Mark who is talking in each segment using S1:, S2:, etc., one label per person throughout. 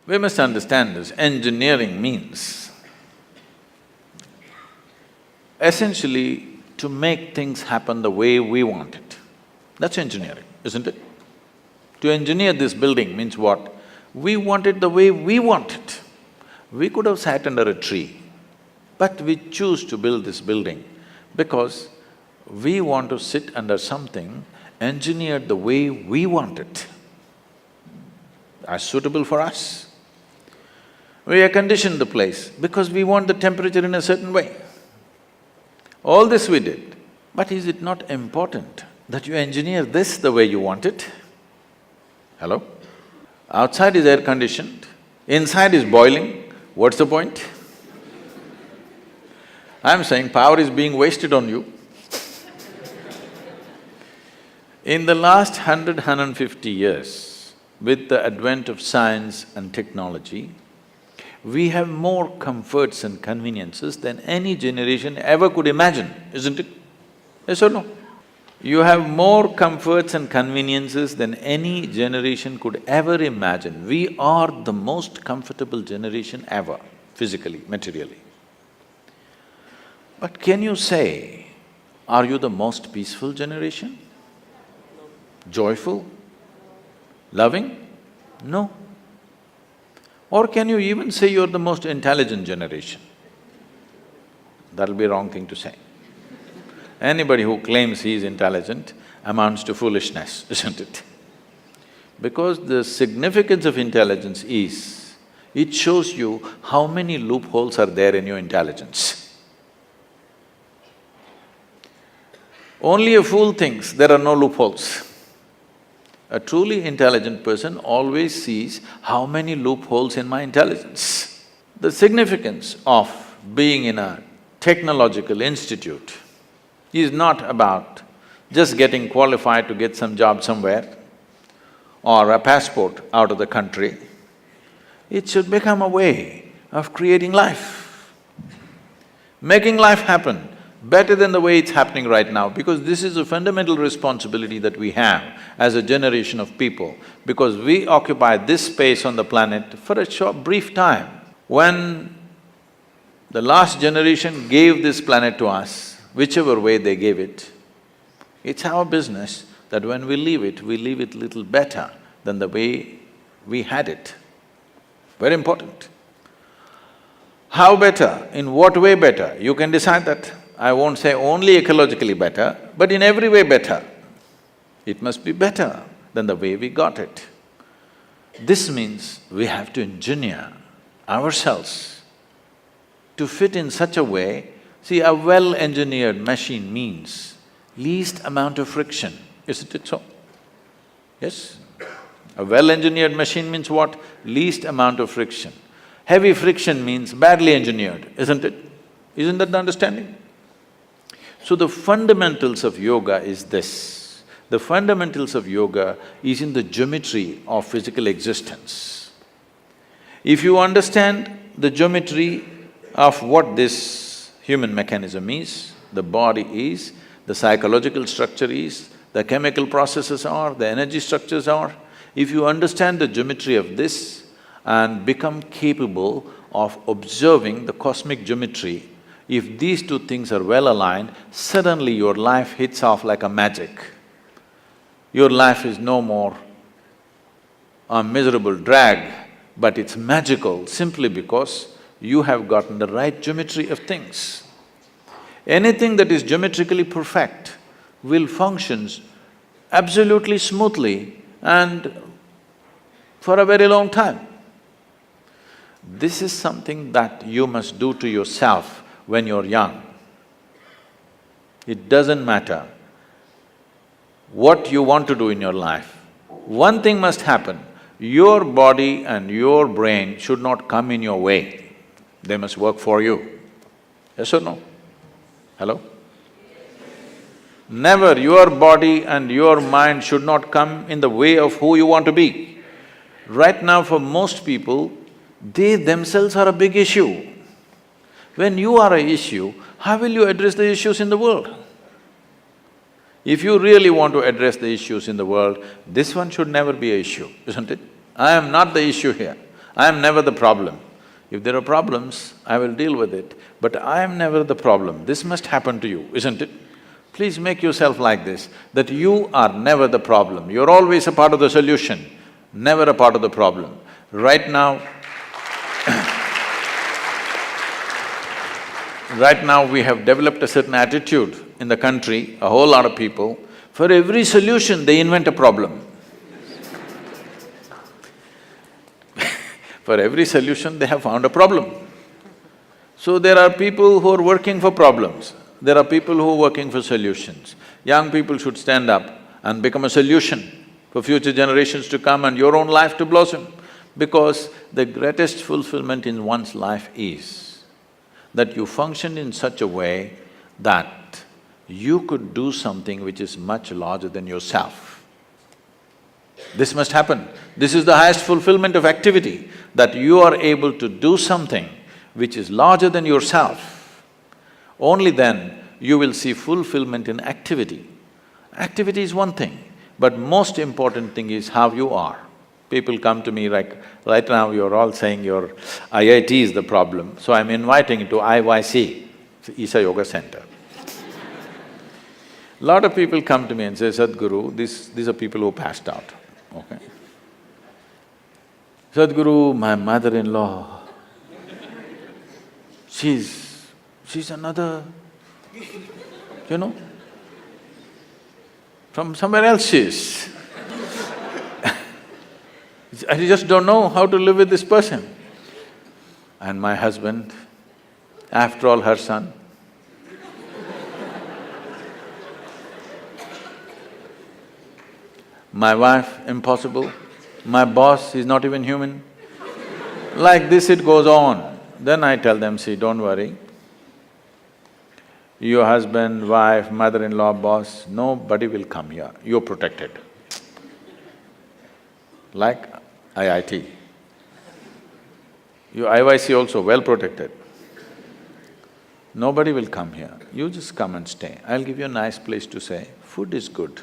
S1: We must understand this, engineering means essentially to make things happen the way we want it. That's engineering, isn't it? To engineer this building means what? We want it the way we want it. We could have sat under a tree, but we choose to build this building because we want to sit under something engineered the way we want it, as suitable for us. We air conditioned the place because we want the temperature in a certain way. All this we did, but is it not important that you engineer this the way you want it? Hello? Outside is air conditioned, inside is boiling, what's the point? I'm saying power is being wasted on you. In the last 150 years, with the advent of science and technology, we have more comforts and conveniences than any generation ever could imagine, isn't it? Yes or no? You have more comforts and conveniences than any generation could ever imagine. We are the most comfortable generation ever, physically, materially. But can you say, are you the most peaceful generation? Joyful? Loving? No. Or can you even say you're the most intelligent generation? That'll be a wrong thing to say. Anybody who claims he is intelligent amounts to foolishness, isn't it? Because the significance of intelligence is, it shows you how many loopholes are there in your intelligence. Only a fool thinks there are no loopholes. A truly intelligent person always sees how many loopholes in my intelligence. The significance of being in a technological institute is not about just getting qualified to get some job somewhere or a passport out of the country. It should become a way of creating life, making life happen better than the way it's happening right now, because this is a fundamental responsibility that we have as a generation of people, because we occupy this space on the planet for a short, brief time. When the last generation gave this planet to us, whichever way they gave it, it's our business that when we leave it little better than the way we had it. Very important. How better? In what way better? You can decide that. I won't say only ecologically better, but in every way better. It must be better than the way we got it. This means we have to engineer ourselves to fit in such a way. See, a well-engineered machine means least amount of friction, isn't it so? Yes? A well-engineered machine means what? Least amount of friction. Heavy friction means badly engineered, isn't it? Isn't that the understanding? So the fundamentals of yoga is this. The fundamentals of yoga is in the geometry of physical existence. If you understand the geometry of what this human mechanism is, the body is, the psychological structure is, the chemical processes are, the energy structures are, if you understand the geometry of this and become capable of observing the cosmic geometry, if these two things are well aligned, suddenly your life hits off like a magic. Your life is no more a miserable drag, but it's magical simply because you have gotten the right geometry of things. Anything that is geometrically perfect will function absolutely smoothly and for a very long time. This is something that you must do to yourself when you're young. It doesn't matter what you want to do in your life. One thing must happen, your body and your brain should not come in your way. They must work for you. Yes or no? Hello? Never your body and your mind should not come in the way of who you want to be. Right now for most people, they themselves are a big issue. When you are an issue, how will you address the issues in the world? If you really want to address the issues in the world, this one should never be an issue, isn't it? I am not the issue here. I am never the problem. If there are problems, I will deal with it, but I am never the problem. This must happen to you, isn't it? Please make yourself like this, that you are never the problem. You're always a part of the solution, never a part of the problem. Right now, right now we have developed a certain attitude in the country, a whole lot of people, for every solution they invent a problem. For every solution they have found a problem. So there are people who are working for problems, there are people who are working for solutions. Young people should stand up and become a solution for future generations to come and your own life to blossom. Because the greatest fulfillment in one's life is that you function in such a way that you could do something which is much larger than yourself. This must happen. This is the highest fulfillment of activity, that you are able to do something which is larger than yourself. Only then you will see fulfillment in activity. Activity is one thing, but most important thing is how you are. People come to me like, right now you're all saying your IIT is the problem, so I'm inviting you to IYC, Isha Yoga Center. Lot of people come to me and say, Sadhguru, these are people who passed out, okay? Sadhguru, my mother-in-law, she's another, you know, from somewhere else she is. I just don't know how to live with this person. And my husband, after all, her son. My wife, impossible. My boss, he's not even human. Like this it goes on. Then I tell them, see, don't worry. Your husband, wife, mother-in-law, boss, nobody will come here, you're protected. Like IIT. Your IYC also well protected. Nobody will come here, you just come and stay. I'll give you a nice place to stay, food is good.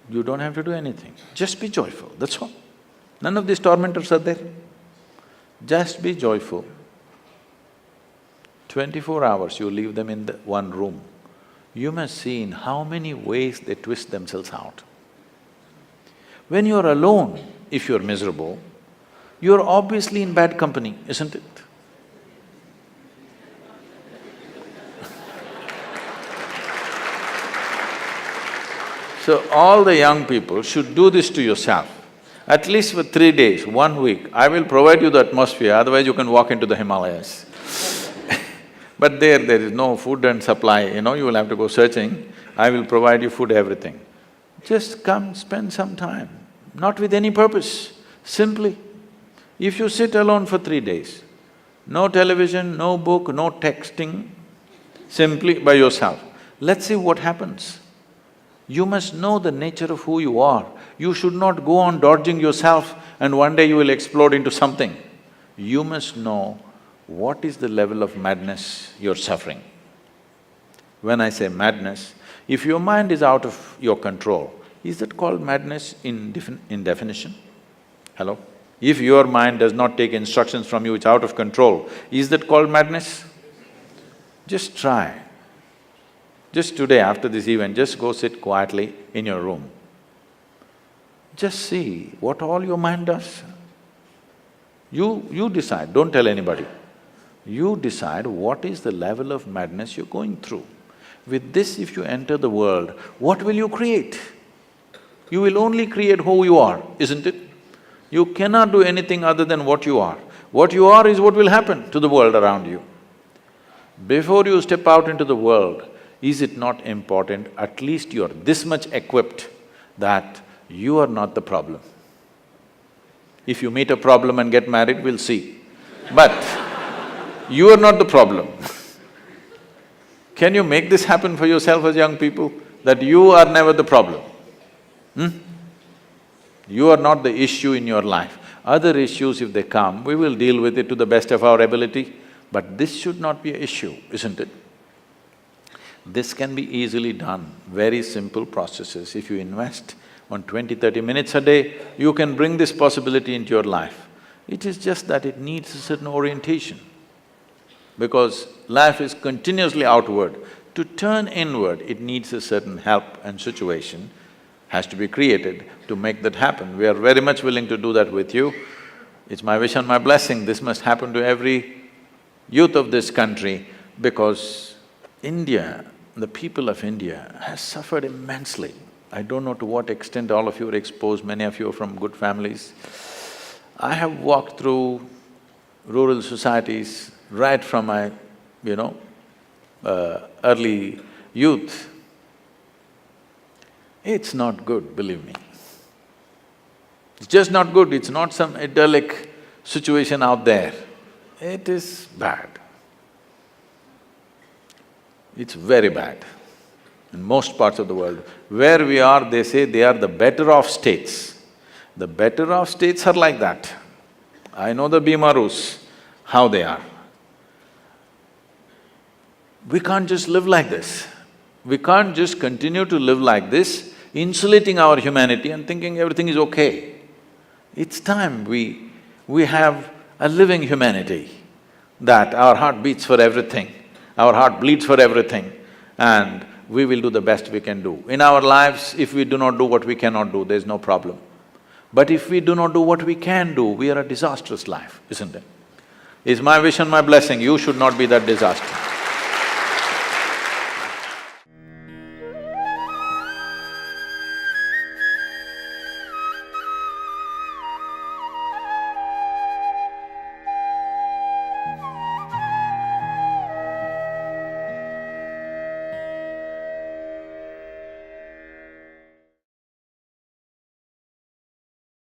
S1: You don't have to do anything, just be joyful, that's all. None of these tormentors are there. Just be joyful. 24 hours you leave them in the one room, you must see in how many ways they twist themselves out. When you're alone, if you're miserable, you're obviously in bad company, isn't it? So all the young people should do this to yourself. At least for 3 days, 1 week, I will provide you the atmosphere, otherwise you can walk into the Himalayas. But there is no food and supply, you know, you will have to go searching. I will provide you food, everything. Just come, spend some time, not with any purpose, simply. If you sit alone for 3 days, no television, no book, no texting, simply by yourself, let's see what happens. You must know the nature of who you are. You should not go on dodging yourself and one day you will explode into something. You must know what is the level of madness you're suffering. When I say madness, if your mind is out of your control, is that called madness in definition? Hello? If your mind does not take instructions from you, it's out of control, is that called madness? Just try. Just today, after this event, just go sit quietly in your room. Just see what all your mind does. You decide, don't tell anybody. You decide what is the level of madness you're going through. With this, if you enter the world, what will you create? You will only create who you are, isn't it? You cannot do anything other than what you are. What you are is what will happen to the world around you. Before you step out into the world, is it not important, at least you're this much equipped that you are not the problem? If you meet a problem and get married, we'll see. But you are not the problem. Can you make this happen for yourself as young people, that you are never the problem? You are not the issue in your life. Other issues, if they come, we will deal with it to the best of our ability, but this should not be an issue, isn't it? This can be easily done, very simple processes. If you invest on 20, 30 minutes a day, you can bring this possibility into your life. It is just that it needs a certain orientation. Because life is continuously outward. To turn inward, it needs a certain help and situation has to be created to make that happen. We are very much willing to do that with you. It's my wish and my blessing, this must happen to every youth of this country, because India, the people of India has suffered immensely. I don't know to what extent all of you are exposed, many of you are from good families. I have walked through rural societies right from my, early youth. It's not good, believe me. It's just not good, it's not some idyllic situation out there. It is bad. It's very bad in most parts of the world. Where we are, they say they are the better off states. The better off states are like that. I know the Bimarus, how they are. We can't just live like this. We can't just continue to live like this, insulating our humanity and thinking everything is okay. It's time we have a living humanity, that our heart beats for everything, our heart bleeds for everything, and we will do the best we can do. In our lives, if we do not do what we cannot do, there's no problem. But if we do not do what we can do, we are a disastrous life, isn't it? It's my wish and my blessing, you should not be that disaster.